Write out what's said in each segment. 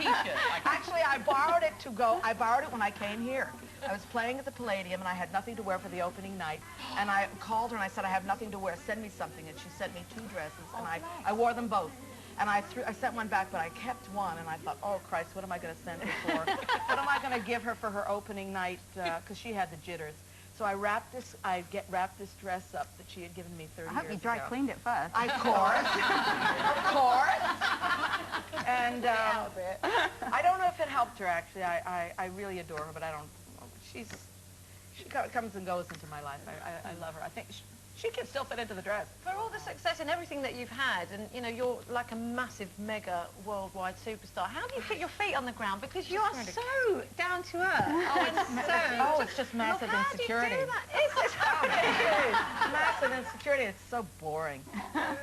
T-shirt. Actually, I borrowed it when I came here. I was playing at the Palladium, and I had nothing to wear for the opening night. And I called her, and I said, I have nothing to wear. Send me something. And she sent me 2 dresses, and I wore them both. And I sent one back, but I kept one, and I thought, oh, Christ, what am I going to send her for? What am I going to give her for her opening night? Because she had the jitters. So I wrapped this dress up that she had given me 30 years ago. I hope you dry cleaned it first. Of course. Of course. And I don't know if it helped her, actually. I really adore her, but I don't. She comes and goes into my life. I love her. I think she can still fit into the dress. For all the success and everything that you've had, and you know, you're like a massive, mega, worldwide superstar. How do you put your feet on the ground? Because you are so down to earth. It's just massive insecurity. How do you do that? It is massive insecurity. It's so boring.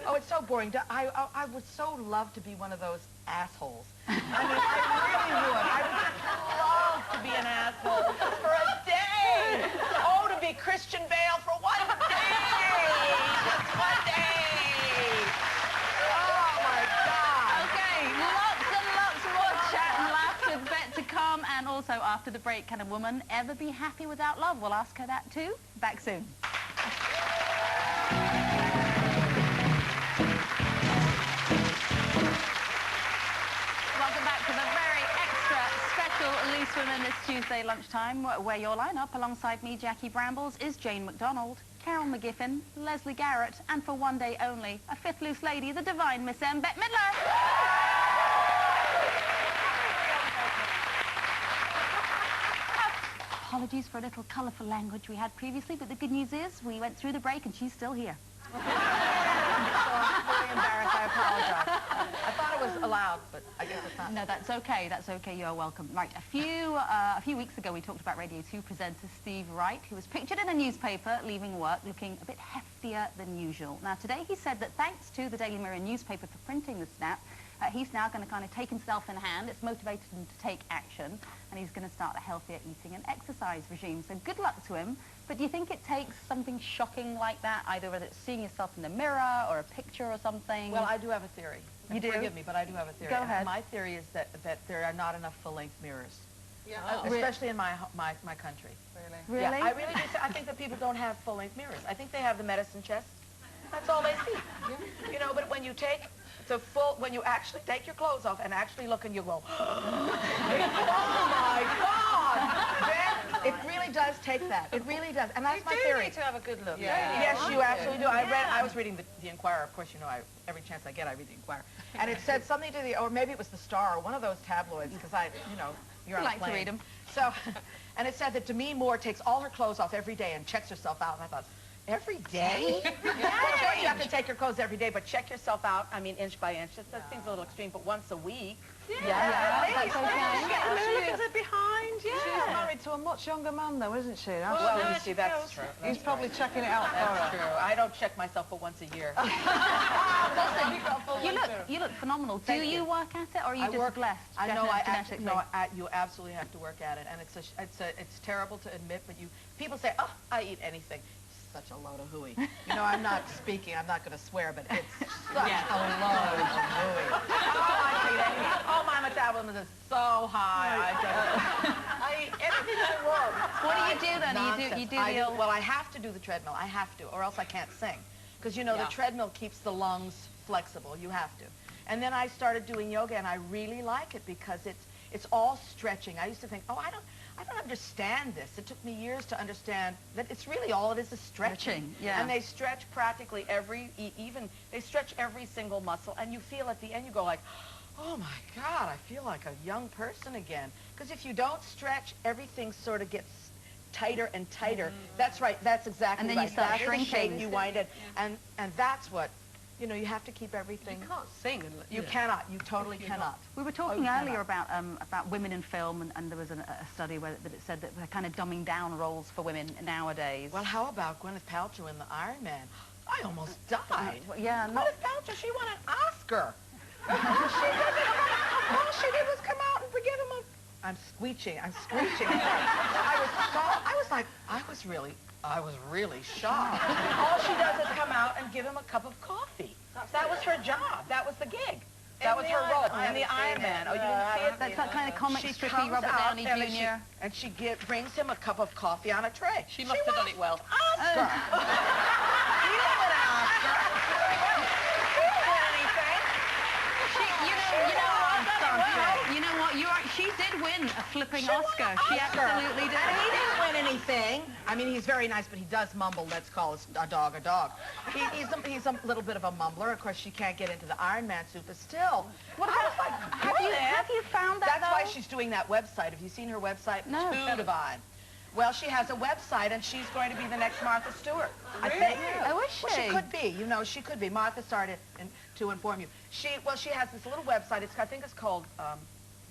Oh, it's so boring. I would so love to be one of those assholes. I mean, I really would. I would just love to be an asshole for a day. Oh, to be Christian Bale for 1 day. Just 1 day. Oh, my God. Okay, lots and lots more chat and laughs with Bette to come. And also, after the break, can a woman ever be happy without love? We'll ask her that, too. Back soon. Welcome back to the very extra special Loose Women this Tuesday lunchtime, where your lineup, alongside me, Jackie Brambles, is Jane McDonald, Carol McGiffin, Lesley Garrett, and for one day only, a 5th loose lady, the divine Miss M, Bette Midler. Apologies for a little colourful language we had previously, but the good news is we went through the break and she's still here. I'm really embarrassed. I apologize. I thought it was allowed, but I guess it's not. No, that's okay. That's okay. You are welcome. Right, a few weeks ago, we talked about Radio 2 presenter Steve Wright, who was pictured in a newspaper leaving work looking a bit heftier than usual. Now, today he said that thanks to the Daily Mirror newspaper for printing the snap, he's now going to kind of take himself in hand. It's motivated him to take action, and he's going to start a healthier eating and exercise regime. So good luck to him. But do you think it takes something shocking like that, either whether it's seeing yourself in the mirror or a picture or something? Well, I do have a theory. You do? Forgive me, but I do have a theory. Go ahead. My theory is that there are not enough full-length mirrors. Yeah. Especially in my country. Really? Yeah, I really do. I think that people don't have full-length mirrors. I think they have the medicine chest. That's all they see. You know, but when you take when you actually take your clothes off and actually look and you go, oh my God! Then it really does take that. It really does. And that's my theory. You need to have a good look. Yeah. Yes, you absolutely do. I was reading the Inquirer. Of course, you know, every chance I get, I read the Inquirer. And it said something to or maybe it was the Star, or one of those tabloids, because you're on a plane. like to read them. So, and it said that Demi Moore takes all her clothes off every day and checks herself out. And I thought, every day? Well, you have to take your clothes every day, but check yourself out, I mean, inch by inch. That seems a little extreme, but once a week. Yeah, that's okay. Look at it behind, yeah. She's married to a much younger man, though, isn't she? Well, you see, that's true. He's probably checking it out for her. That's true. I don't check myself but once a year. You look phenomenal. Do you work at it, or are you just blessed? I know. You absolutely have to work at it, and it's terrible to admit, but people say, oh, I eat anything. Such a load of hooey. You know, I'm not going to swear, but it's such a load of hooey. Oh, my metabolism is so high. I eat anything I want. What do you do then? You do the old... Well, I have to do the treadmill. I have to, or else I can't sing. Because, you know, the treadmill keeps the lungs flexible. You have to. And then I started doing yoga, and I really like it because it's all stretching. I used to think, oh, I don't understand this. It took me years to understand that it's really all it is stretching. Yeah. And they stretch practically they stretch every single muscle, and you feel at the end, you go like, oh my God, I feel like a young person again. Because if you don't stretch, everything sort of gets tighter and tighter. That's right, that's exactly right. And then you start shrinking. shrinking. The shape you wind it. And that's what, you know, you have to keep everything. You can't sing. You cannot. You totally cannot. We were talking earlier about women in film, and there was a study that it said that we're kind of dumbing down roles for women nowadays. Well, how about Gwyneth Paltrow in the Iron Man? I almost died. Yeah. Gwyneth Paltrow, she won an Oscar. All she did was come out and give him a... I'm screeching. I was really shocked. All she does is come out and give him a cup of coffee. That was her job. That was the gig. That was her role in the Iron Man. Oh, you didn't see it? That's that kind of comic She strippy comes Robert out Downey and Jr. and she brings him a cup of coffee on a tray. She must have done it well. Oscar. You don't win an Oscar. You don't win anything. You know what? She did win a flipping Oscar. She absolutely did. And he didn't win anything. I mean, he's very nice, but he does mumble, let's call a dog a dog. He's a little bit of a mumbler. Of course, she can't get into the Iron Man suit, but still. What about, have you found that, That's why she's doing that website. Have you seen her website? No. Too divine. Well, she has a website, and she's going to be the next Martha Stewart. I think. Oh, is she? Well, she could be. You know, she could be. Martha started to inform you. She has this little website. I think it's called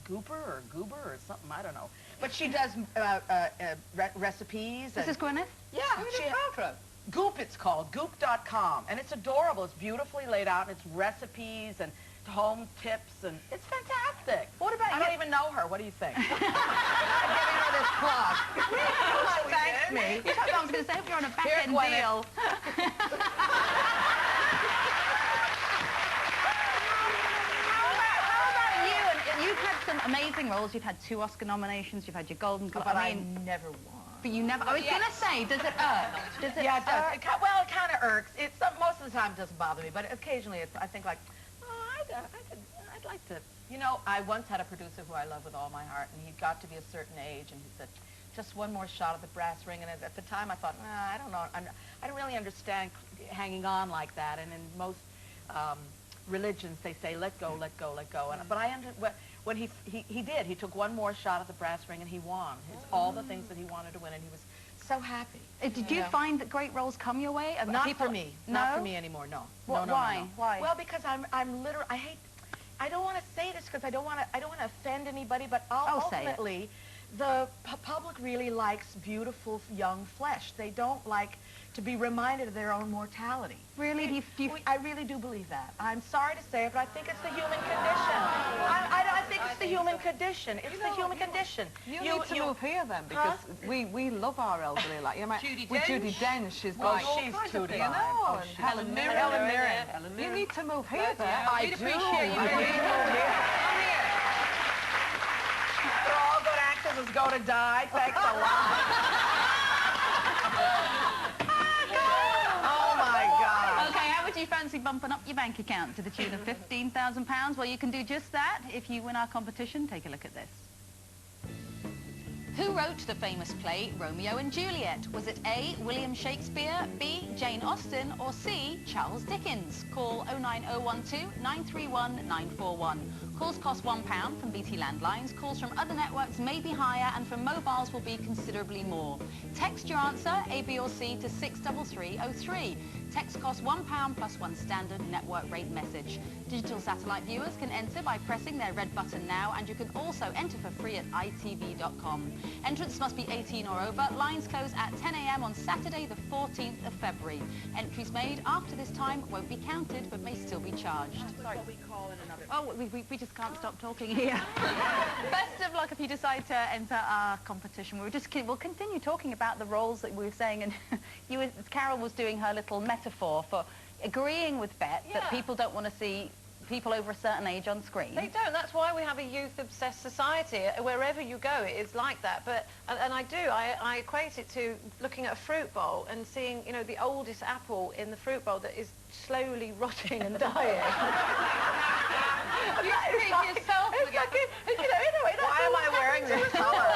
Goober or something. I don't know. But she does recipes. This is Gwyneth? Yeah. Goop, it's called. Goop.com. And it's adorable. It's beautifully laid out, and it's recipes and home tips, and it's fantastic. What about I you? don't even know her. What do you think? I'm giving her this plug. Thanks me. I was going to say, if you're on a back-end Gwyneth. deal. How about you? And you've had some amazing roles. You've had 2 Oscar nominations. You've had your Golden Globe. But I never won. But you never. I was going to say, does it irk? Does it? Yeah, it does. Well, it kind of irks. Most of the time it doesn't bother me, but occasionally I think like, I'd like to. You know, I once had a producer who I love with all my heart, and he got to be a certain age, and he said, just one more shot of the brass ring. And at the time I thought, I don't know. I don't really understand hanging on like that. And in most religions, they say, let go, let go, let go. But when he did, he took one more shot at the brass ring, and he won. It's all the things that he wanted to win, and he was so happy. Did you find that great roles come your way? Not for me. No? Not for me anymore. No. What, no. why? No. Why? Well, because I don't want to say this because I don't want to offend anybody, but ultimately, the public really likes beautiful young flesh. They don't like to be reminded of their own mortality. Really? I really do believe that. I'm sorry to say it, but I think it's the human condition. I think it's the human condition. It's the human condition. You need to move here then, because we love our elderly. Like with Judi Dench, she's like, she's too divine. You know, and Helen Mirren. Helen Mirren. you need to move here then. I do. Appreciate you. Come here. They're all good actors go to die. Thanks a lot. You fancy bumping up your bank account to the tune of £15,000? Well, you can do just that if you win our competition. Take a look at this. Who wrote the famous play Romeo and Juliet? Was it A, William Shakespeare, B, Jane Austen, or C, Charles Dickens? Call 09012 931 941. Calls cost £1 from BT landlines. Calls from other networks may be higher, and from mobiles will be considerably more. Text your answer, A, B, or C, to 63303. Text costs £1 plus 1 standard network rate message. Digital satellite viewers can enter by pressing their red button now, and you can also enter for free at itv.com. Entrants must be 18 or over. Lines close at 10 a.m. on Saturday, the 14th of February. Entries made after this time won't be counted, but may still be charged. That's what we call it another. Oh, we just can't stop talking here. Best of luck if you decide to enter our competition. We'll continue talking about the roles that we were saying, and Carol was doing her little metaphor for agreeing with Bette that people don't want to see people over a certain age on screen. They don't. That's why we have a youth-obsessed society. Wherever you go, it is like that. But and I equate it to looking at a fruit bowl and seeing, you know, the oldest apple in the fruit bowl that is slowly rotting and dying. You speak yourself again. Why am I wearing this color?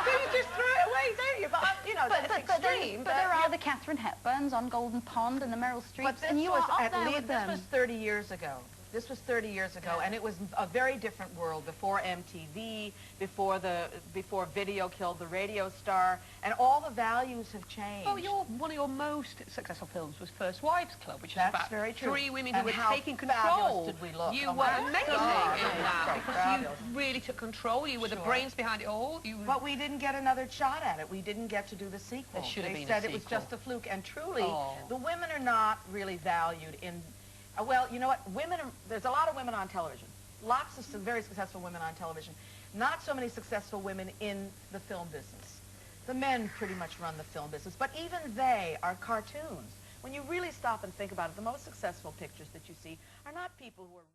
So you just throw it away, don't you? But you know, that's extreme. But there are the Katharine Hepburns on Golden Pond and the Meryl Streeps, and you are up there with them. This was 30 years ago. This was 30 years ago, and it was a very different world before MTV, before video killed the radio star, and all the values have changed. Oh, one of your most successful films was First Wives Club, which is about very true. 3 women who And were how taking fabulous control. did we look? You Oh were my amazing God. in that So because fabulous. you really took control. You were the brains behind it all. But we didn't get another shot at it. We didn't get to do the sequel. There should have been a They said it was sequel. just a fluke, and truly, Oh. the women are not really valued in. Well, you know what? There's a lot of women on television. Lots of some very successful women on television. Not so many successful women in the film business. The men pretty much run the film business, but even they are cartoons. when you really stop and think about it, the most successful pictures that you see are not people who are